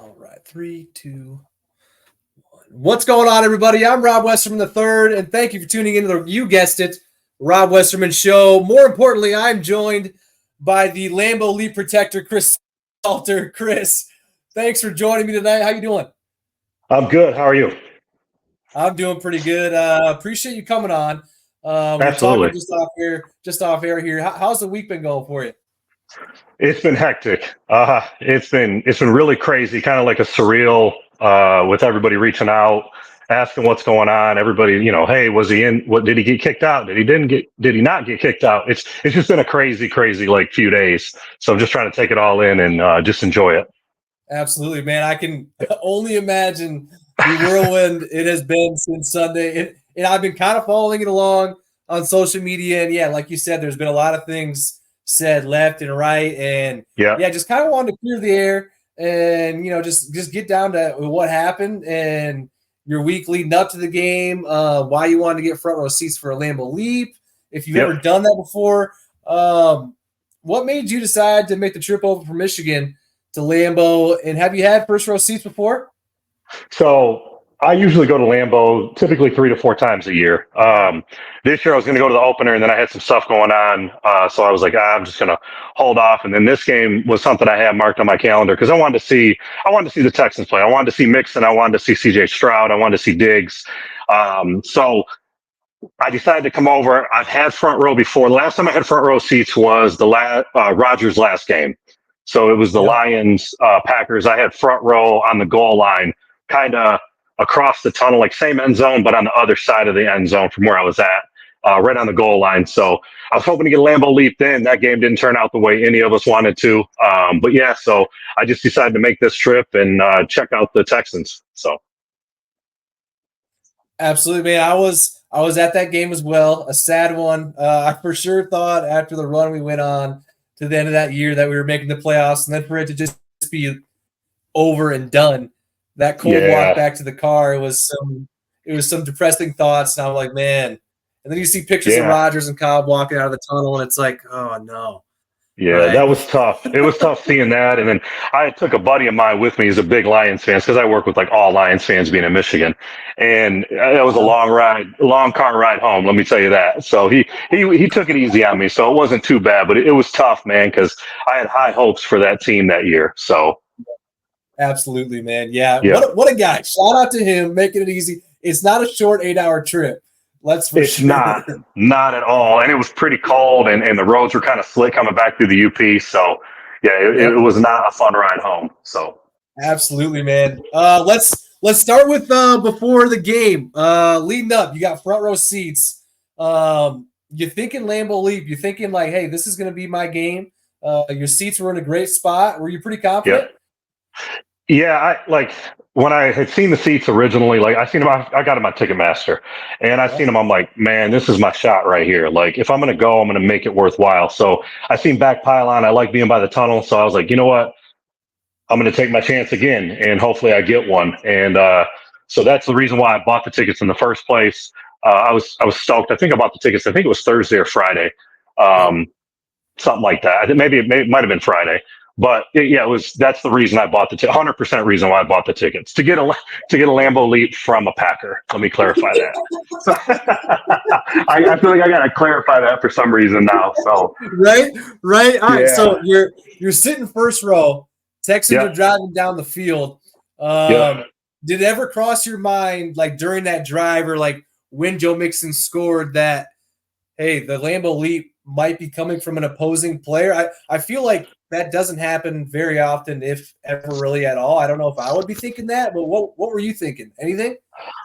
All right, 3, 2, 1. What's going on, everybody? I'm Rob Westerman III, and thank you for tuning into you guessed it, Rob Westerman Show. More importantly, I'm joined by the Lambeau lead protector, Chris Salter. Chris, thanks for joining me tonight. How you doing? I'm good. How are you? I'm doing pretty good. Appreciate you coming on. We're talking Absolutely. just off air here. How's the week been going for you? It's been hectic. It's been really crazy, kind of like a surreal with everybody reaching out, asking what's going on. Everybody, hey, was he in? What did he get kicked out? Did he not get kicked out? It's just been a crazy like few days. So I'm just trying to take it all in and just enjoy it. Absolutely, man. I can only imagine the whirlwind it has been since Sunday. And I've been kind of following it along on social media. And yeah, like you said, there's been a lot of things said left and right. And Yeah. yeah, just kind of wanted to clear the air and, just get down to what happened and your week leading up to the game, why you wanted to get front row seats for a Lambeau Leap, if you've ever Yep. done that before. What made you decide to make the trip over from Michigan to Lambeau, and have you had first row seats before? So I usually go to Lambeau typically 3 to 4 times a year. This year I was going to go to the opener, and then I had some stuff going on, so I was like, I'm just going to hold off. And then this game was something I had marked on my calendar because I wanted to see the Texans play. I wanted to see Mixon. I wanted to see C.J. Stroud. I wanted to see Diggs. So I decided to come over. I've had front row before. The last time I had front row seats was the Rodgers last game. So it was the Yep. Lions Packers. I had front row on the goal line, kind of across the tunnel, like same end zone, but on the other side of the end zone from where I was at, right on the goal line. So I was hoping to get Lambeau Leap in. That game didn't turn out the way any of us wanted to. But yeah, so I just decided to make this trip and check out the Texans. So Absolutely, man. I was at that game as well. A sad one. I for sure thought after the run we went on to the end of that year that we were making the playoffs, and then for it to just be over and done. That cold walk yeah, back to the car, it was some depressing thoughts, and I'm like, man. And then you see pictures of yeah. Rodgers and Cobb walking out of the tunnel, and it's like, oh no, Yeah, right? that was tough. It was tough seeing that. And then I took a buddy of mine with me. He's a big Lions fan because I work with like all Lions fans being in Michigan. And it was a Uh-huh. long ride, long car ride home. Let me tell you that. So he took it easy on me. So it wasn't too bad, but it was tough, man, because I had high hopes for that team that year. So Absolutely, man. Yeah, yeah, what a guy! Shout out to him, making it easy. It's not a short 8-hour trip. That's for it's sure. not at all. And it was pretty cold and the roads were kind of slick coming back through the UP. So yeah, it Yep. was not a fun ride home. So. Absolutely, man. Let's start with before the game. Leading up, you got front row seats. You're thinking Lambeau Leap. You're thinking like, hey, this is going to be my game. Your seats were in a great spot. Were you pretty Yeah. confident? Yeah, I like when I had seen the seats originally, like I seen them, I got them on Ticketmaster and I Yeah. seen them. I'm like, man, this is my shot right here. Like, if I'm going to go, I'm going to make it worthwhile. So I seen back pylon. I like being by the tunnel. So I was like, you know what? I'm going to take my chance again and hopefully I get one. And so that's the reason why I bought the tickets in the first place. I was stoked. I think I bought the tickets. I think it was Thursday or Friday. Yep. Um, Something like that. I think maybe it might have been Friday, but yeah, it was. That's the reason I bought the 100% reason why I bought the tickets to get a Lambeau Leap from a Packer. Let me clarify that. So I feel like I gotta clarify that for some reason now. So Right, right. All right. yeah, So you're sitting first row. Texans are yep, driving down the field. yep. Did it ever cross your mind, like during that drive or like when Joe Mixon scored, that hey, the Lambeau Leap might be coming from an opposing player? I feel like that doesn't happen very often, if ever really at all. I don't know if I would be thinking that, but what were you thinking? Anything?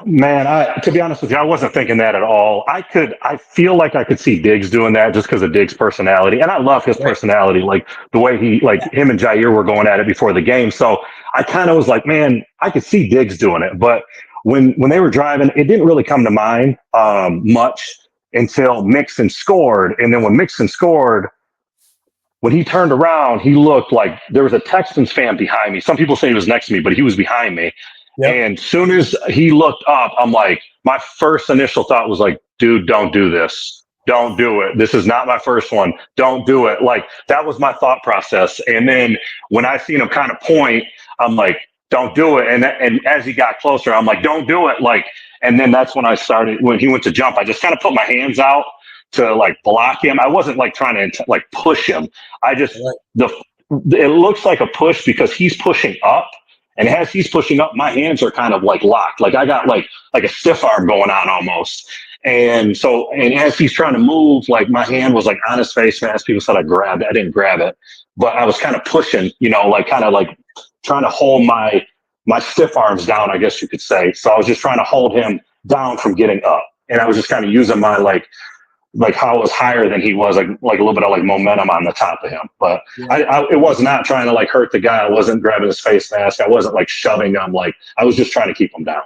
Man, to be honest with you, I wasn't thinking that at all. I feel like I could see Diggs doing that just because of Diggs' personality, and I love his Right. personality, like the way like him and Jair were going at it before the game. So I kind of was like, man, I could see Diggs doing it. But when they were driving, it didn't really come to mind much until Mixon scored, and then when Mixon scored, when he turned around, he looked like there was a Texans fan behind me. Some people say he was next to me, but he was behind me. Yep. And soon as he looked up, I'm like, my first initial thought was like, dude, don't do this. Don't do it. This is not my first one. Don't do it. Like, that was my thought process. And then when I seen him kind of point, I'm like, don't do it. And as he got closer, I'm like, don't do it. Like, and then that's when I started, when he went to jump, I just kind of put my hands out to like block him. I wasn't like trying to like push him. I just, Right. the, it looks like a push because he's pushing up. And as he's pushing up, my hands are kind of like locked. Like I got like a stiff arm going on almost. And so, and as he's trying to move, like my hand was like on his face mask. People said I grabbed it. I didn't grab it, but I was kind of pushing, you know, like kind of like trying to hold my stiff arms down, I guess you could say. So I was just trying to hold him down from getting up, and I was just kind of using my like how I was higher than he was, like a little bit of like momentum on the top of him. But Yeah. it was not trying to like hurt the guy. I wasn't grabbing his face mask. I wasn't like shoving him. Like I was just trying to keep him down.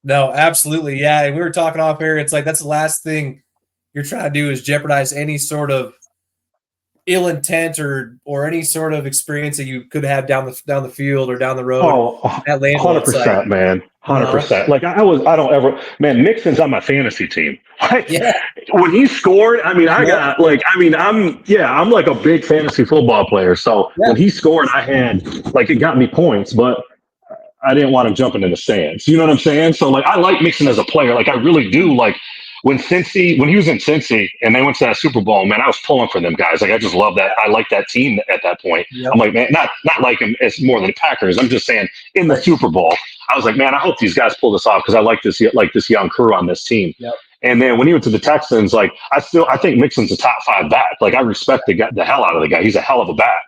No, absolutely. Yeah. And we were talking off air. It's like that's the last thing you're trying to do is jeopardize any sort of ill intent or any sort of experience that you could have down the field or down the road Oh, at Lambeau. It's like, 100%, man. you know, 100%. Like I don't ever, man, Mixon's on my fantasy team. Like yeah, when he scored, I mean, yeah, I'm like a big fantasy football player. So yeah, when he scored, I had, like, it got me points, but I didn't want him jumping in the stands. You know what I'm saying? So like, I like Mixon as a player. Like I really do. Like when he was in Cincy and they went to that Super Bowl, man, I was pulling for them guys. Like I just love that. I like that team at that point. yep, I'm like, man, not like him as more than the Packers. I'm just saying in the right, Super Bowl, I was like, man, I hope these guys pull this off because I like this young crew on this team. yep, And then when he went to the Texans, like I think Mixon's a top 5 back. Like I respect the hell out of the guy. He's a hell of a back.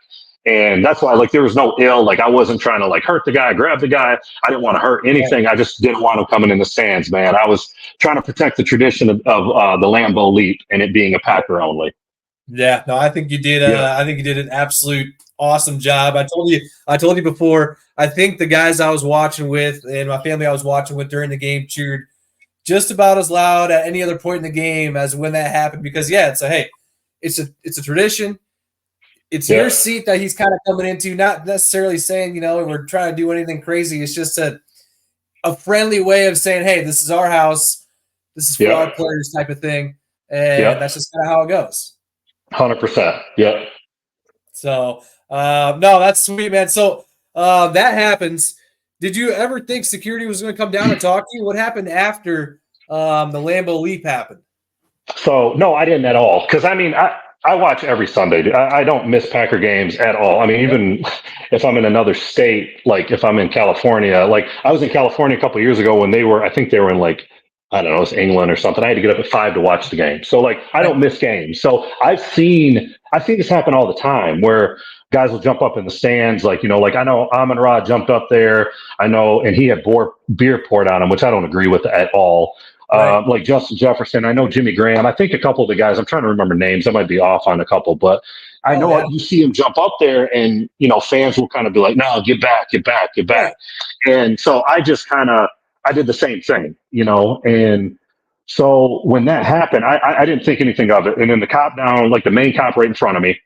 And that's why, like, there was no ill. Like, I wasn't trying to like hurt the guy, grab the guy. I didn't want to hurt right. anything. I just didn't want him coming in the stands, man. I was trying to protect the tradition of the Lambeau Leap and it being a Packer only. Yeah, no, I think you did. Yeah. I think you did an absolute awesome job. I told you before. I think the guys I was watching with and my family I was watching with during the game cheered just about as loud at any other point in the game as when that happened. Because yeah, it's a tradition. It's Yeah. your seat that he's kind of coming into, not necessarily saying, we're trying to do anything crazy. It's just a friendly way of saying, hey, this is our house. This is for our Yeah. players type of thing. And Yeah. that's just kind of how it goes. 100%. Yeah. So, no, that's sweet, man. So that happens. Did you ever think security was going to come down and talk to you? What happened after the Lambeau Leap happened? So no, I didn't at all. Because I mean, I watch every Sunday. I don't miss Packer games at all. I mean, even if I'm in another state, like if I'm in California, like I was in California a couple of years ago when I think they were in like, I don't know, it's England or something. I had to get up at 5 to watch the game. So like, I don't miss games. So I've seen this happen all the time where guys will jump up in the stands. Like, like I know Amon Ra jumped up there. I know, and he had beer poured on him, which I don't agree with at all. Right. Like Justin Jefferson, I know Jimmy Graham. I think a couple of the guys. I'm trying to remember names. I might be off on a couple, but I Oh, know yeah. you see him jump up there, and fans will kind of be like, "No, get back, get back, get back." Right. And so I did the same thing, And so when that happened, I didn't think anything of it. And then the cop down, like the main cop right in front of me,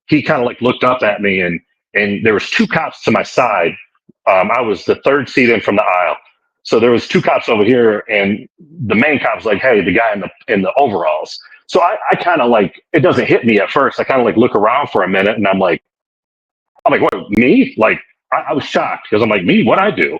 he kind of like looked up at me, and there was 2 cops to my side. I was the 3rd seat in from the aisle. So there was 2 cops over here, and the main cop's like, "Hey, the guy in the overalls." So I kind of like, it doesn't hit me at first. I kind of like look around for a minute, and I'm like, what, me? Like I was shocked because I'm like, me? What I do?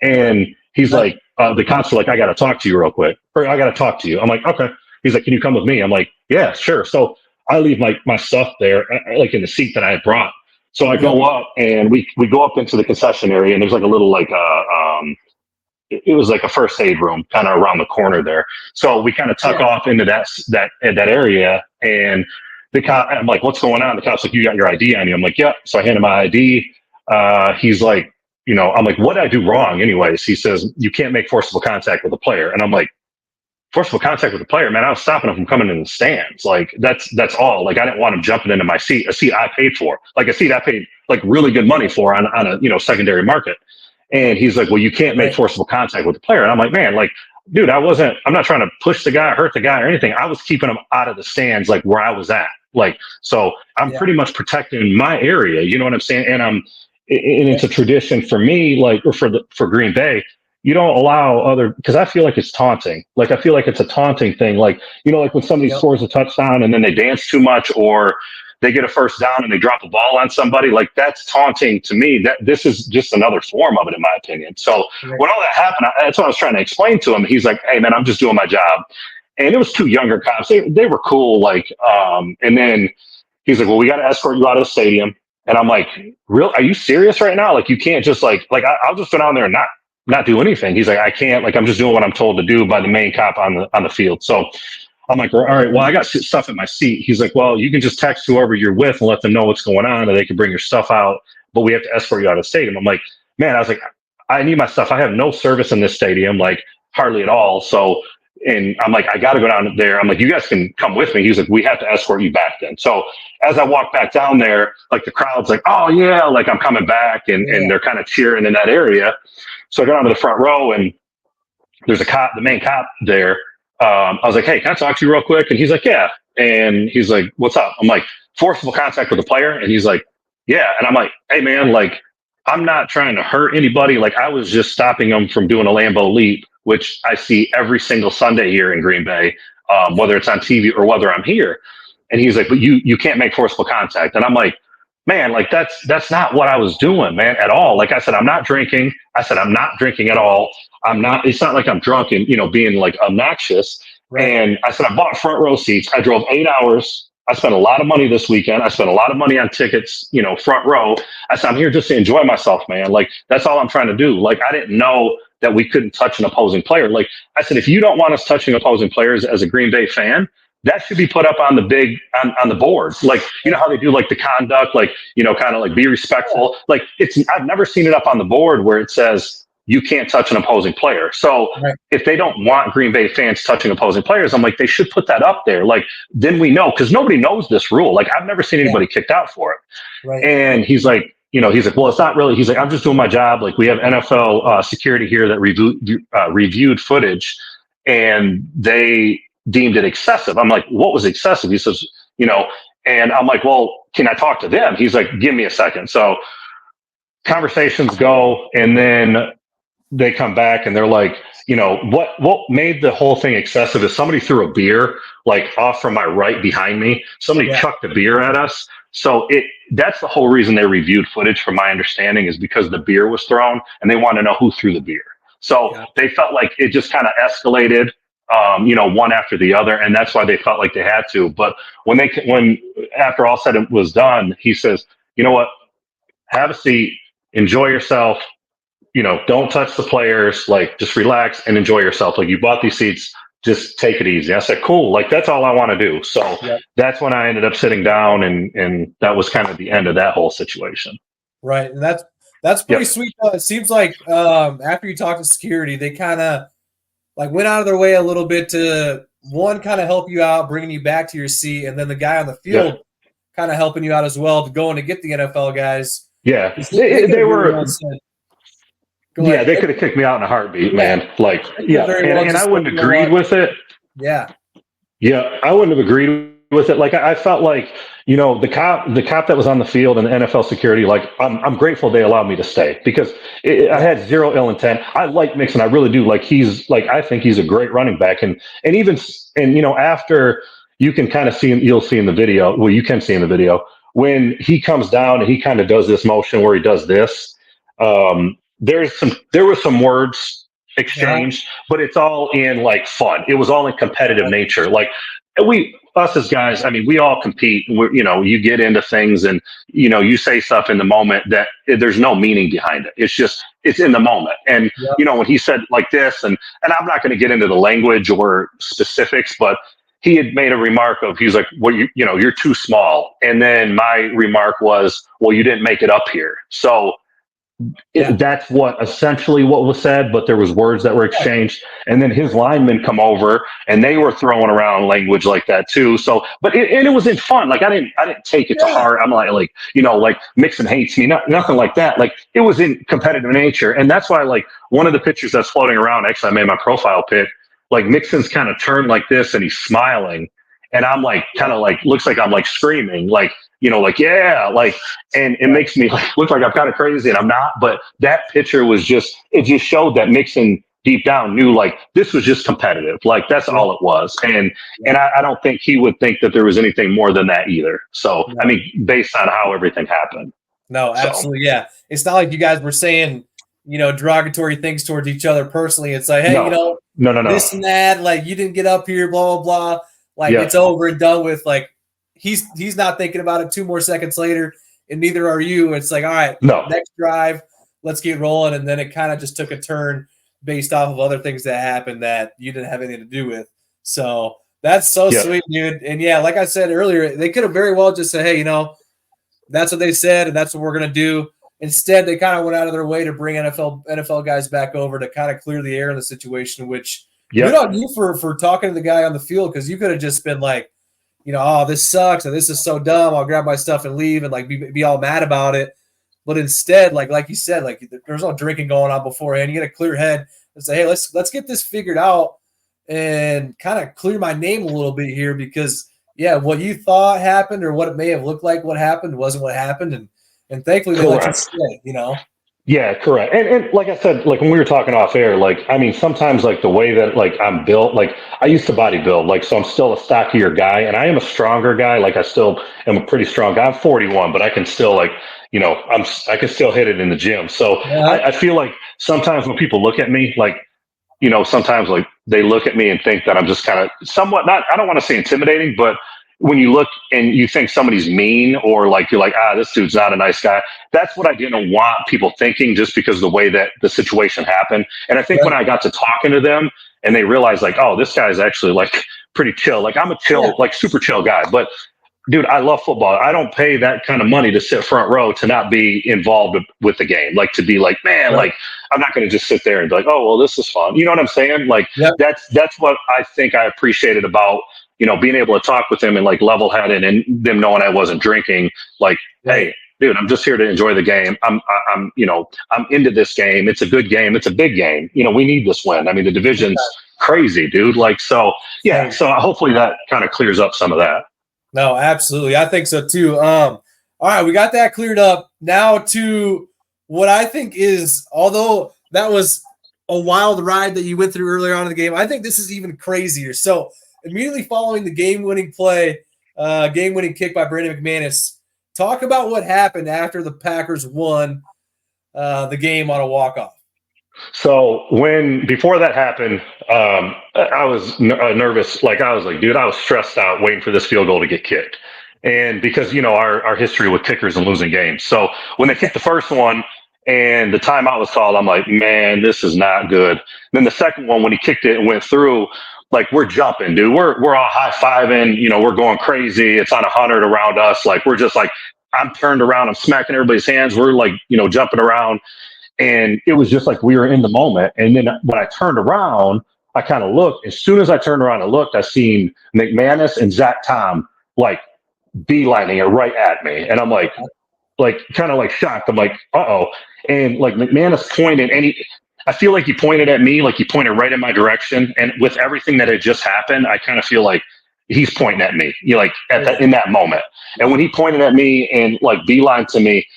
And he's Right. like, the cops are like, "I got to talk to you real quick," or "I got to talk to you." I'm like, okay. He's like, "Can you come with me?" I'm like, "Yeah, sure." So I leave my stuff there, like in the seat that I had brought. So I Yep. go up, and we go up into the concession area, and there's like a little like it was like a first aid room kind of around the corner there. So we kind of tuck Yeah. off into that area, and the cop, I'm like, "What's going on?" The cop's like, "You got your ID on you?" I'm like, "Yep." So I hand him my ID. He's like, I'm like, "What did I do wrong?" Anyways, he says, "You can't make forcible contact with a player." And I'm like, "Forcible contact with a player, man? I was stopping him from coming in the stands. Like that's all. Like I didn't want him jumping into my seat, a seat I paid for, like a seat I paid like really good money for on a secondary market." And he's like, "Well, you can't make Right. forcible contact with the player." And I'm like, "Man, like, dude, I'm not trying to push the guy, hurt the guy or anything. I was keeping him out of the stands, like where I was at. Like, so I'm Yeah. pretty much protecting my area. You know what I'm saying?" And it's a Right. tradition for me, like, or for Green Bay. You don't allow because I feel like it's taunting. Like, I feel like it's a taunting thing. Like, like when somebody Yep. scores a touchdown and then they dance too much, or they get a first down and they drop a ball on somebody, like that's taunting to me. That this is just another form of it, in my opinion. So Right. when all that happened, that's what I was trying to explain to him. He's like, "Hey, man, I'm just doing my job." And it was two younger cops. They were cool. Like, and then he's like, "Well, we got to escort you out of the stadium." And I'm like, "Real? Are you serious right now? Like, you can't just I'll just go down there and not do anything." He's like, "I can't. Like, I'm just doing what I'm told to do by the main cop on the field." So I'm like, "All right, well, I got stuff in my seat." He's like, "Well, you can just text whoever you're with and let them know what's going on, and they can bring your stuff out. But we have to escort you out of the stadium." I'm like, "Man," I was like, "I need my stuff. I have no service in this stadium, like hardly at all. So." And I'm like, "I got to go down there." I'm like, "You guys can come with me." He's like, "We have to escort you back then." So as I walk back down there, like the crowd's like, "Oh yeah," like I'm coming back, and they're kind of cheering in that area. So I go down to the front row, and there's a cop, the main cop there. I was like, "Hey, can I talk to you real quick?" And he's like, "Yeah." And he's like, "What's up?" I'm like, "Forcible contact with a player." And he's like, "Yeah." And I'm like, "Hey man, like I'm not trying to hurt anybody. Like I was just stopping them from doing a Lambeau leap, which I see every single Sunday here in Green Bay, whether it's on TV or whether I'm here." And he's like, "But you can't make forcible contact." And I'm like, "Man, like that's not what I was doing, man, at all." Like I said, I'm not drinking. I said, I'm not drinking at all. I'm not, it's not like I'm drunk and, being like obnoxious. Right. And I said, I bought front row seats. I drove 8 hours. I spent a lot of money this weekend. I spent a lot of money on tickets, front row. I said, I'm here just to enjoy myself, man. Like, that's all I'm trying to do. Like, I didn't know that we couldn't touch an opposing player. Like I said, if you don't want us touching opposing players as a Green Bay fan, that should be put up on the on the board. Like, you know how they do like the conduct, like, kind of like be respectful. Like I've never seen it up on the board where it says you can't touch an opposing player. So Right. if they don't want Green Bay fans touching opposing players, I'm like, they should put that up there. Like, then we know, because nobody knows this rule. Like, I've never seen anybody kicked out for it. Right. And he's like, "Well, it's not really." He's like, "I'm just doing my job. Like, we have NFL security here that reviewed footage, and they deemed it excessive." I'm like, "What was excessive?" He says, and I'm like, "Well, can I talk to them?" He's like, "Give me a second." So conversations go, and then they come back and they're like, what made the whole thing excessive is somebody threw a beer like off from my right behind me. Somebody Yeah. chucked a beer at us. So that's the whole reason they reviewed footage, from my understanding, is because the beer was thrown and they want to know who threw the beer. So Yeah. they felt like it just kind of escalated, one after the other, and that's why they felt like they had to. But when after all said it was done, he says, "You know what? Have a seat, enjoy yourself. Don't touch the players. Like, just relax and enjoy yourself. Like, you bought these seats, just take it easy." I said, "Cool. Like, that's all I want to do." So Yeah. that's when I ended up sitting down, and that was kind of the end of that whole situation. Right. And that's pretty Yep. sweet. It seems like after you talk to security, they kind of like went out of their way a little bit to one kind of help you out, bringing you back to your seat, and then the guy on the field Yep. kind of helping you out as well to go in to get the NFL guys. Yeah. 'Cause they They, could they have very well were. said, "Go Yeah. ahead." They could have kicked me out in a heartbeat, Yeah, man. Like, they could have yeah. very And well and I just said, wouldn't "You have know agreed what?" with it. Yeah. Yeah, I wouldn't have agreed with it. Like I felt like, the cop that was on the field and the NFL security, like I'm grateful they allowed me to stay, because I Yeah. had zero ill intent. I like Mixon, I really do. Like I think he's a great running back, and even after, you can kind of see him, you'll see in the video. Well, you can see in the video when he comes down and he kind of does this motion where he does this. There was some words Uh-huh. exchanged, but it's all in like fun. It was all in competitive Right. nature. Like, us as guys, I mean, we all compete. You get into things, and you say stuff in the moment that there's no meaning behind it. It's in the moment. And Yep. when he said like this, and I'm not going to get into the language or specifics, but he had made a remark of, he's like, "Well, you're too small." And then my remark was, "Well, you didn't make it up here." So Yeah. that's essentially what was said, but there was words that were Right. exchanged, and then his linemen come over and they were throwing around language like that too. So, but it was in fun. Like, I didn't take it to Yeah. heart. I'm like Mixon hates me, nothing like that. Like, it was in competitive nature, and that's why, like, one of the pictures that's floating around. Actually, I made my profile pic. Like, Mixon's kind of turned like this and he's smiling, and I'm like, kind of like, looks like I'm like screaming, like, like, yeah, like, and it Right. makes me like look like I'm kind of crazy, and I'm not. But that picture it just showed that Mixon deep down knew like this was just competitive. Like that's Yep, all it was. And yep. I don't think he would think that there was anything more than that either. So I No, mean, based on how everything happened. no, So absolutely. Yeah. It's not like you guys were saying, derogatory things towards each other personally. It's like, hey, no, no. this and that, like you didn't get up here, blah, blah, blah. Like Yep. it's over and done with. Like he's not thinking about it 2 more seconds later, and neither are you. It's like, all right, No. next drive, let's get rolling. And then it kind of just took a turn based off of other things that happened that you didn't have anything to do with. So that's so Yep. sweet, dude. And yeah, like I said earlier, they could have very well just said, hey, that's what they said, and that's what we're gonna do. Instead, they kind of went out of their way to bring NFL guys back over to kind of clear the air in the situation. Which good Yep. on you for talking to the guy on the field, because you could have just been like, oh, this sucks and this is so dumb. I'll grab my stuff and leave and like be all mad about it. But instead, like you said, like there's no drinking going on beforehand. You get a clear head and say, hey, let's get this figured out and kind of clear my name a little bit here, because yeah, what you thought happened or what it may have looked like what happened wasn't what happened, and thankfully they let you Correct. stay. Yeah, correct. And like I said, like when we were talking off air, like I mean, sometimes like the way that like I'm built, like I used to bodybuild, like so I'm still a stockier guy, and I am a stronger guy. Like I still am a pretty strong guy. I'm 41, but I can still like I can still hit it in the gym. So Uh-huh. I feel like sometimes when people look at me, like sometimes like they look at me and think that I'm just kind of somewhat not, I don't want to say intimidating, but when you look and you think somebody's mean or like you're like, this dude's not a nice guy. That's what I didn't want people thinking just because of the way that the situation happened. And I think Yeah. when I got to talking to them and they realized like, oh, this guy's actually like pretty chill. Like I'm a Yeah. chill, like super chill guy, but dude, I love football. I don't pay that kind of money to sit front row to not be involved with the game. Like to be like, man, Right. like I'm not going to just sit there and be like, oh, well, this is fun. You know what I'm saying? Like Yep. that's what I think I appreciated about being able to talk with them and like level headed and them knowing I wasn't drinking. Like, Right. hey, dude, I'm just here to enjoy the game. I'm into this game. It's a good game. It's a big game. We need this win. I mean, the division's crazy, dude. Like, so yeah. Hey, So hopefully that kind of clears up some of that. no, absolutely. I think so too. All right, we got that cleared up. Now to what I think is, although that was a wild ride that you went through earlier on in the game, I think this is even crazier. So immediately following the game-winning play, game-winning kick by Brandon McManus, talk about what happened after the Packers won the game on a walk-off. So before that happened, I was nervous. Like I was like, dude, I was stressed out waiting for this field goal to get kicked, and because our history with kickers and losing games. So when they kicked the first one and the timeout was called, I'm like, man, this is not good. And then the second one, when he kicked it and went through, like we're jumping, dude. We're all high fiving. We're going crazy. It's on 100 around us. Like we're just like I'm turned around. I'm smacking everybody's hands. We're like jumping around. And it was just like we were in the moment. And then when I turned around, I kind of looked. As soon as I turned around and looked, I seen McManus and Zach Tom like beelining it right at me. And I'm like kind of like shocked. I'm like, uh-oh. And like McManus pointed and I feel like he pointed at me, like he pointed right in my direction. And with everything that had just happened, I kind of feel like he's pointing at me, like in that moment. And when he pointed at me and like beeline to me,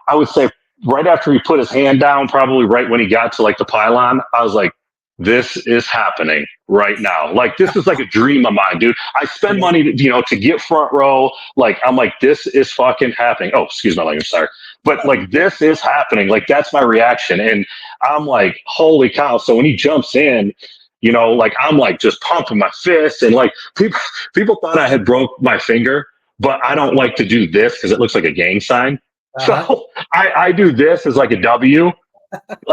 I would say right after he put his hand down, probably right when he got to like the pylon, I was like, this is happening right now. Like this is like a dream of mine, dude. I spend money to get front row. Like I'm like, this is fucking happening. Oh, excuse my language, sorry. But like this is happening. Like that's my reaction. And I'm like, holy cow. So when he jumps in, like I'm like just pumping my fist and like people thought I had broke my finger, but I don't like to do this because it looks like a gang sign. Uh-huh. So I do this as like a W,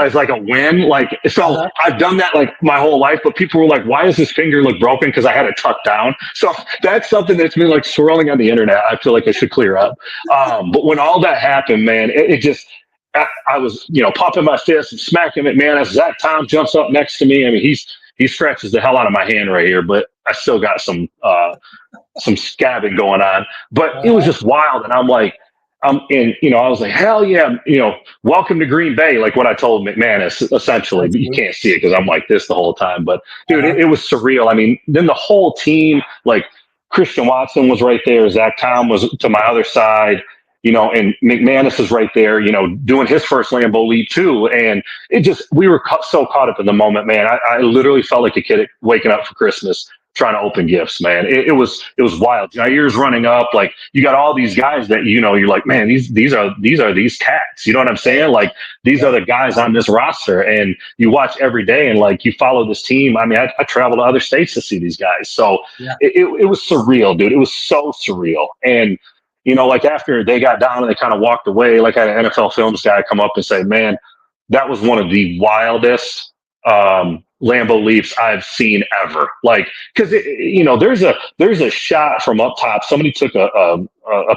as like a win. Like so Uh-huh. I've done that like my whole life, but people were like, why does his finger look broken? Because I had it tucked down. So that's something that's been like swirling on the internet. I feel like I should clear up. But when all that happened, man, it just I was, pumping my fist and smacking it, man. As Zach Tom jumps up next to me, I mean, he scratches the hell out of my hand right here, but I still got some scabbing going on. But it was Uh-huh. just wild, and I'm like, I was like, hell yeah, welcome to Green Bay, like what I told McManus, essentially. That's But you good. can't see it because I'm like this the whole time. But dude, Uh-huh. it was surreal. I mean, then the whole team, like Christian Watson was right there, Zach Tom was to my other side, and McManus is right there, doing his first Lambeau leap too. And we were so caught up in the moment, man. I literally felt like a kid waking up for Christmas trying to open gifts, man. It was wild. Jair's running up, like you got all these guys that you're like, man, these are these cats. You know what I'm saying? Like these are the guys on this roster, and you watch every day, and like you follow this team. I mean, I travel to other states to see these guys, so Yeah. it was surreal, dude. It was so surreal, and like after they got down and they kind of walked away, like I had an NFL Films guy come up and say, man, that was one of the wildest Lambeau leaps I've seen ever. Like, because there's a shot from up top. Somebody took a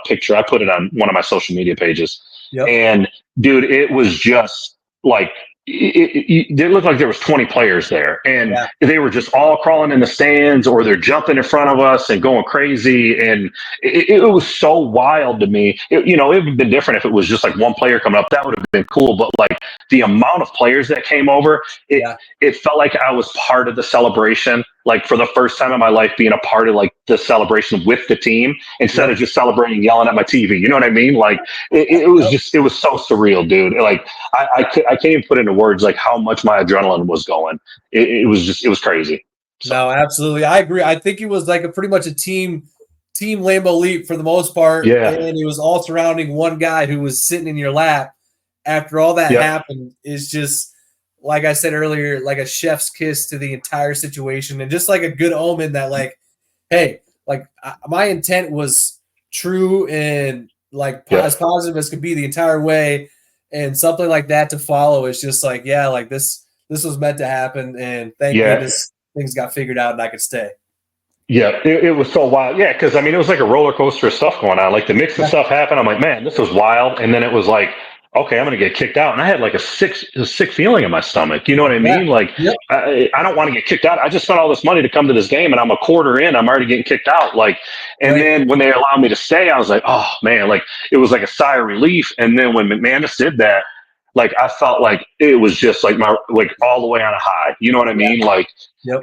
picture. I put it on one of my social media pages, Yep. and dude, it was just like it looked like there was 20 players there, and they were just all crawling in the stands, or they're jumping in front of us and going crazy, and it was so wild to me. It would have been different if it was just like one player coming up. That would have been cool, but like the amount of players that came over, it felt like I was part of the celebration, like for the first time in my life, being a part of like the celebration with the team instead of just celebrating, yelling at my TV. You know what I mean? Like it was so surreal, dude. Like I can't even put into words like how much my adrenaline was going. It was crazy. So. No, absolutely. I agree. I think it was like pretty much a team Lambeau leap for the most part. Yeah. And it was all surrounding one guy who was sitting in your lap. After all that happened, is just, like I said earlier, like a chef's kiss to the entire situation, and just like a good omen that, like, hey, like my intent was true and like as positive as could be the entire way, and something like that to follow is just like, like this was meant to happen, and thank goodness things got figured out and I could stay. Yeah, it was so wild. Yeah, because I mean, it was like a roller coaster of stuff going on. Like the Mixon stuff happened. I'm like, man, this was wild. And then it was like, okay, I'm gonna get kicked out, and I had like a sick feeling in my stomach. You know what I mean? Like, I don't want to get kicked out. I just spent all this money to come to this game, and I'm a quarter in. I'm already getting kicked out. Like, and then when they allowed me to stay, I was like, oh man, like it was like a sigh of relief. And then when McManus did that, like I felt like it was just like all the way on a high. You know what I mean? Like,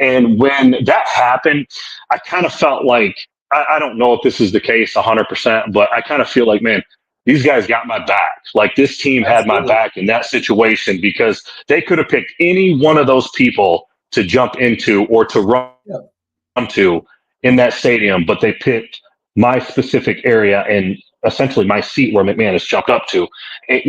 and when that happened, I kind of felt like I don't know if this is the case 100%, but I kind of feel like, man, these guys got my back. Like this team had my back in that situation, because they could have picked any one of those people to jump into or to run to in that stadium, but they picked my specific area and essentially my seat where McManus jumped up to. And,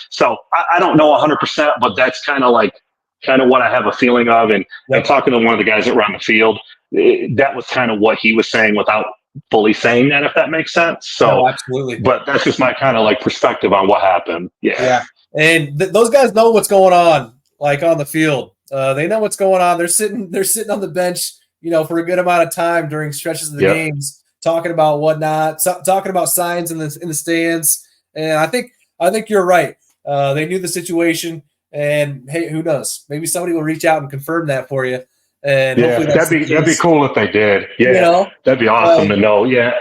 so I don't know 100%, but that's kind of what I have a feeling of. And talking to one of the guys that were on the field, that was kind of what he was saying without fully saying that, if that makes sense. So, absolutely. But that's just my kind of like perspective on what happened. Yeah. And those guys know what's going on, like on the field. They know what's going on. They're sitting on the bench, for a good amount of time during stretches of the games, talking about whatnot, talking about signs in the stands. And I think you're right. They knew the situation, and hey, who knows? Maybe somebody will reach out and confirm that for you. And hopefully that'd be cool if they did. Yeah, that'd be awesome to know. Yeah.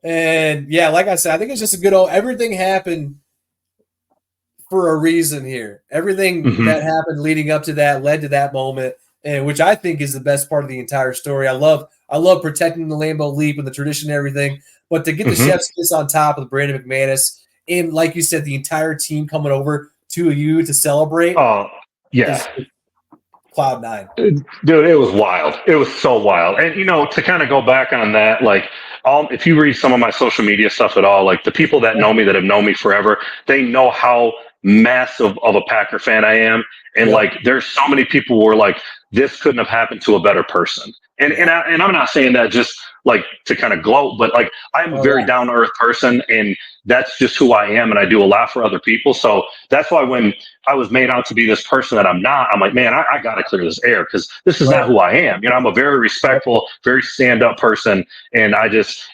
And like I said, I think it's just everything happened for a reason here. Everything that happened leading up to that led to that moment, and which I think is the best part of the entire story. I love protecting the Lambeau leap and the tradition and everything, but to get the chef's kiss on top of Brandon McManus, and like you said, the entire team coming over to you to celebrate. Oh, yeah. Cloud nine. Dude, it was wild. It was so wild. And, to kind of go back on that, like, if you read some of my social media stuff at all, like the people that know me, that have known me forever, they know how massive of a Packer fan I am. And like, there's so many people who are like, this couldn't have happened to a better person. And I'm not saying that just like to kind of gloat, but like I'm a very down to earth person, and that's just who I am. And I do a lot for other people. So that's why when I was made out to be this person that I'm not, I'm like, man, I got to clear this air, because this is not who I am. I'm a very respectful, very stand up person. And I just,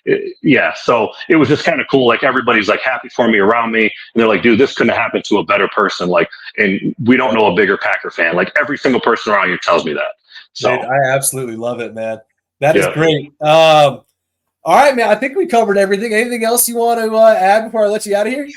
so it was just kind of cool. Like everybody's like happy for me around me. And they're like, dude, this couldn't have happened to a better person. Like, and we don't know a bigger Packer fan. Like every single person around you tells me that. So dude, I absolutely love it, man. That is great. All right, man. I think we covered everything. Anything else you want to add before I let you out of here?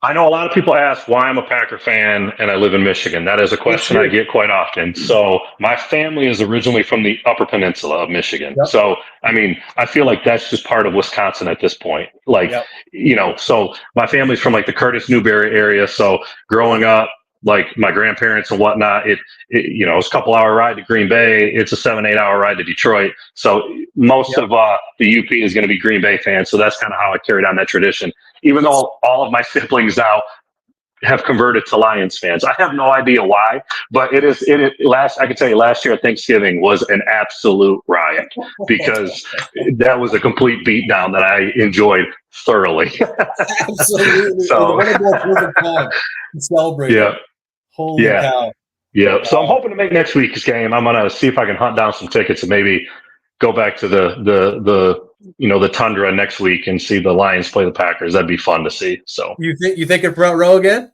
I know a lot of people ask why I'm a Packer fan and I live in Michigan. That is a Let's question I hear it. get quite often. So my family is originally from the Upper Peninsula of Michigan. Yep. So I mean, I feel like that's just part of Wisconsin at this point. Like, Yep. so my family's from like the Curtis Newberry area. So growing up, like my grandparents and whatnot, it's a couple hour ride to Green Bay. It's a 7-8 hour ride to Detroit. So most Yep. of the UP is going to be Green Bay fans. So that's kind of how I carried on that tradition, even though all of my siblings now have converted to Lions fans. I have no idea why, but I could tell you last year at Thanksgiving was an absolute riot because that was a complete beatdown that I enjoyed thoroughly. Absolutely. And So what a more perfect time to celebrate it. yeah, Holy yeah, cow. yeah. So I'm hoping to make next week's game. I'm gonna see if I can hunt down some tickets and maybe go back to the tundra next week and see the Lions play the Packers. That'd be fun to see. So You think in front row again?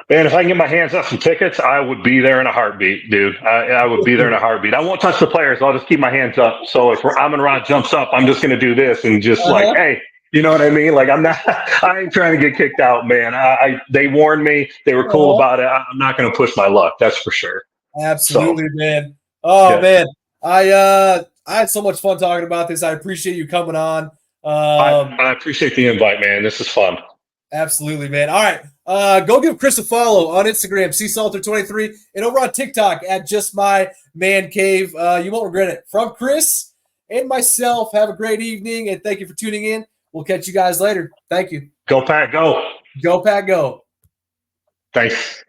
man, if I can get my hands on some tickets, I would be there in a heartbeat, dude. I would be there in a heartbeat. I won't touch the players. I'll just keep my hands up. So if Amon Ra jumps up, I'm just going to do this and just like, Uh-huh. hey, you know what I mean? Like I ain't trying to get kicked out, man. They warned me. They were cool Uh-huh. about it. I'm not going to push my luck. That's for sure. So Absolutely, man. Oh yeah, man. I had so much fun talking about this. I appreciate you coming on. I appreciate the invite, man. This is fun. Absolutely, man. All right. Go give Chris a follow on Instagram, SeaSalter23, and over on TikTok at Just My Man Cave. You won't regret it. From Chris and myself, have a great evening, and thank you for tuning in. We'll catch you guys later. Thank you. Go Pack, go. Go Pack Go. Thanks.